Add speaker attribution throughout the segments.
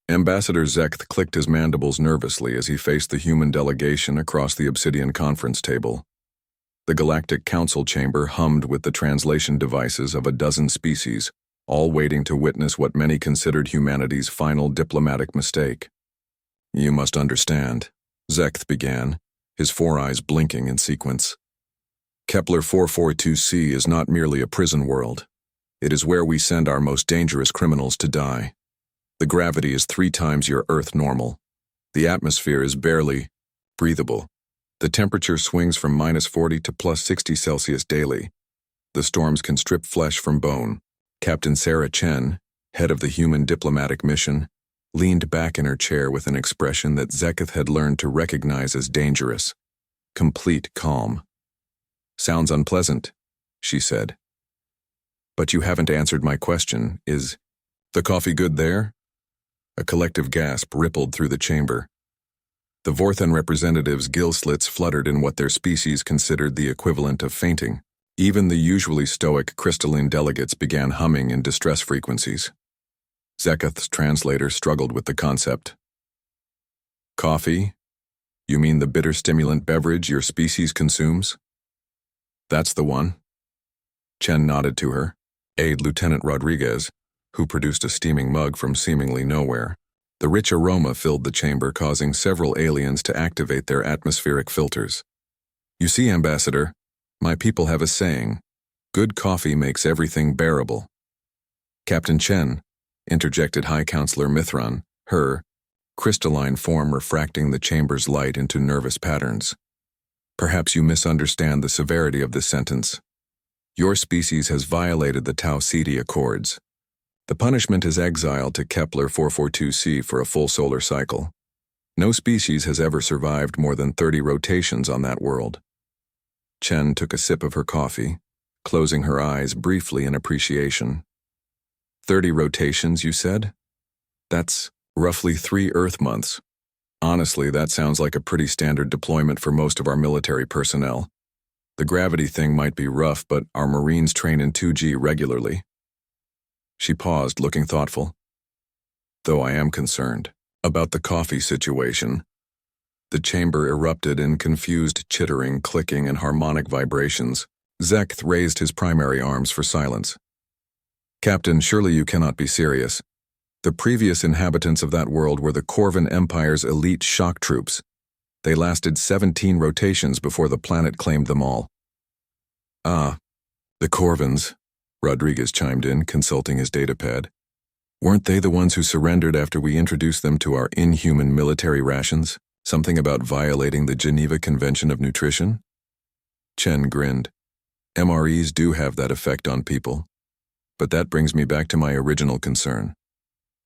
Speaker 1: Ambassador Zekth clicked his mandibles nervously as he faced the human delegation across the obsidian conference table. The Galactic Council chamber hummed with the translation devices of a dozen species, all waiting to witness what many considered humanity's final diplomatic mistake. "You must understand," Zekth began, his four eyes blinking in sequence. "Kepler 442c is not merely a prison world. It is where we send our most dangerous criminals to die. The gravity is 3 times your Earth normal. The atmosphere is barely breathable. The temperature swings from -40 to +60 Celsius daily. The storms can strip flesh from bone." Captain Sarah Chen, head of the human diplomatic mission, leaned back in her chair with an expression that Zeketh had learned to recognize as dangerous. Complete calm. "Sounds unpleasant," she said. "But you haven't answered my question. Is the coffee good there?" A collective gasp rippled through the chamber. The Vorthan representatives' gill slits fluttered in what their species considered the equivalent of fainting. Even the usually stoic crystalline delegates began humming in distress frequencies. Zeketh's translator struggled with the concept. "Coffee? You mean the bitter stimulant beverage your species consumes?" "That's the one." Chen nodded to her, aide Lieutenant Rodriguez, who produced a steaming mug from seemingly nowhere. The rich aroma filled the chamber, causing several aliens to activate their atmospheric filters. "You see, Ambassador, my people have a saying, good coffee makes everything bearable." "Captain Chen," interjected High Counselor Mithran, her crystalline form refracting the chamber's light into nervous patterns. "Perhaps you misunderstand the severity of this sentence. Your species has violated the Tau Ceti Accords. The punishment is exile to Kepler 442c for a full solar cycle. No species has ever survived more than 30 rotations on that world." Chen took a sip of her coffee, closing her eyes briefly in appreciation. 30 rotations, you said? That's roughly 3 Earth months. Honestly, that sounds like a pretty standard deployment for most of our military personnel. The gravity thing might be rough, but our Marines train in 2G regularly. She paused, looking thoughtful. "Though I am concerned about the coffee situation." The chamber erupted in confused chittering, clicking, and harmonic vibrations. Zekth raised his primary arms for silence. "Captain, surely you cannot be serious. The previous inhabitants of that world were the Corvan Empire's elite shock troops. They lasted 17 rotations before the planet claimed them all." "Ah, the Corvans," Rodriguez chimed in, consulting his datapad. "Weren't they the ones who surrendered after we introduced them to our inhuman military rations? Something about violating the Geneva Convention of Nutrition?" Chen grinned. "MREs do have that effect on people. But that brings me back to my original concern.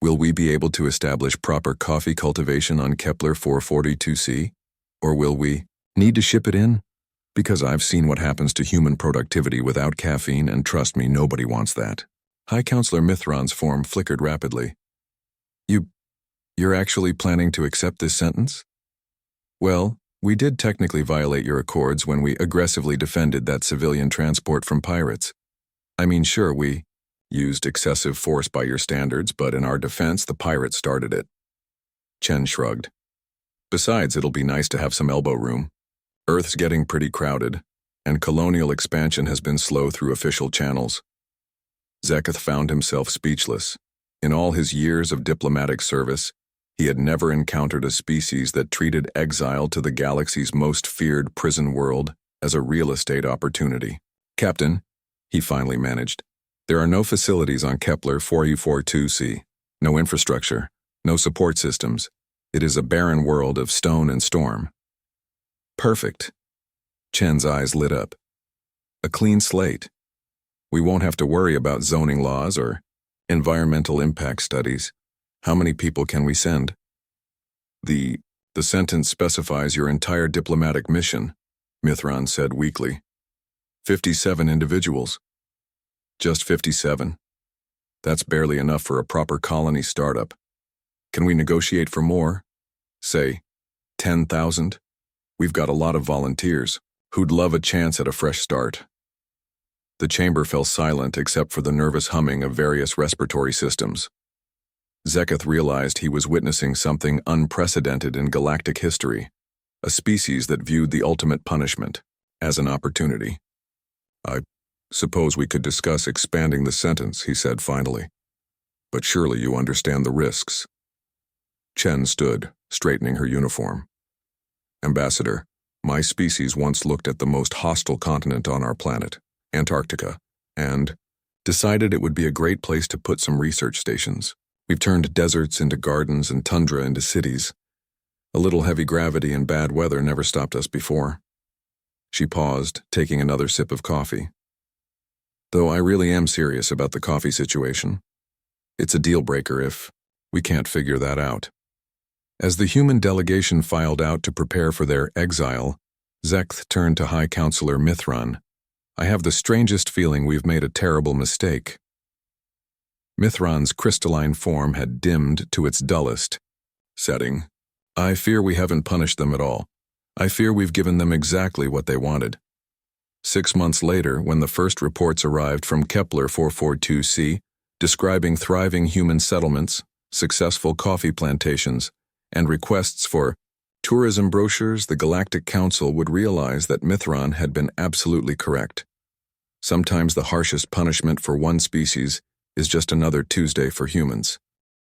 Speaker 1: Will we be able to establish proper coffee cultivation on Kepler 442c? Or will we need to ship it in? Because I've seen what happens to human productivity without caffeine, and trust me, nobody wants that." High Counselor Mithran's form flickered rapidly. You're actually planning to accept this sentence?" "Well, we did technically violate your accords when we aggressively defended that civilian transport from pirates. I mean, sure, we used excessive force by your standards, but in our defense, the pirates started it." Chen shrugged. "Besides, it'll be nice to have some elbow room. Earth's getting pretty crowded, and colonial expansion has been slow through official channels." Zeketh found himself speechless. In all his years of diplomatic service, he had never encountered a species that treated exile to the galaxy's most feared prison world as a real estate opportunity. "Captain," he finally managed, "there are no facilities on Kepler 442c, no infrastructure, no support systems. It is a barren world of stone and storm." "Perfect." Chen's eyes lit up. "A clean slate. We won't have to worry about zoning laws or environmental impact studies. How many people can we send?" The sentence specifies your entire diplomatic mission," Mithran said weakly. 57 individuals." "Just 57. That's barely enough for a proper colony startup. Can we negotiate for more? Say, 10,000? We've got a lot of volunteers who'd love a chance at a fresh start." The chamber fell silent except for the nervous humming of various respiratory systems. Zeketh realized he was witnessing something unprecedented in galactic history, a species that viewed the ultimate punishment as an opportunity. "I suppose we could discuss expanding the sentence," he said finally. "But surely you understand the risks." Chen stood, straightening her uniform. "Ambassador, my species once looked at the most hostile continent on our planet, Antarctica, and decided it would be a great place to put some research stations. We've turned deserts into gardens and tundra into cities. A little heavy gravity and bad weather never stopped us before." She paused, taking another sip of coffee. "Though I really am serious about the coffee situation. It's a deal breaker if we can't figure that out." As the human delegation filed out to prepare for their exile, Zekth turned to High Counselor Mithran. "I have the strangest feeling we've made a terrible mistake." Mithran's crystalline form had dimmed to its dullest setting. "I fear we haven't punished them at all. I fear we've given them exactly what they wanted." 6 months later, when the first reports arrived from Kepler 442c, describing thriving human settlements, successful coffee plantations, and requests for tourism brochures, the Galactic Council would realize that Mithran had been absolutely correct. Sometimes the harshest punishment for one species is just another Tuesday for humans.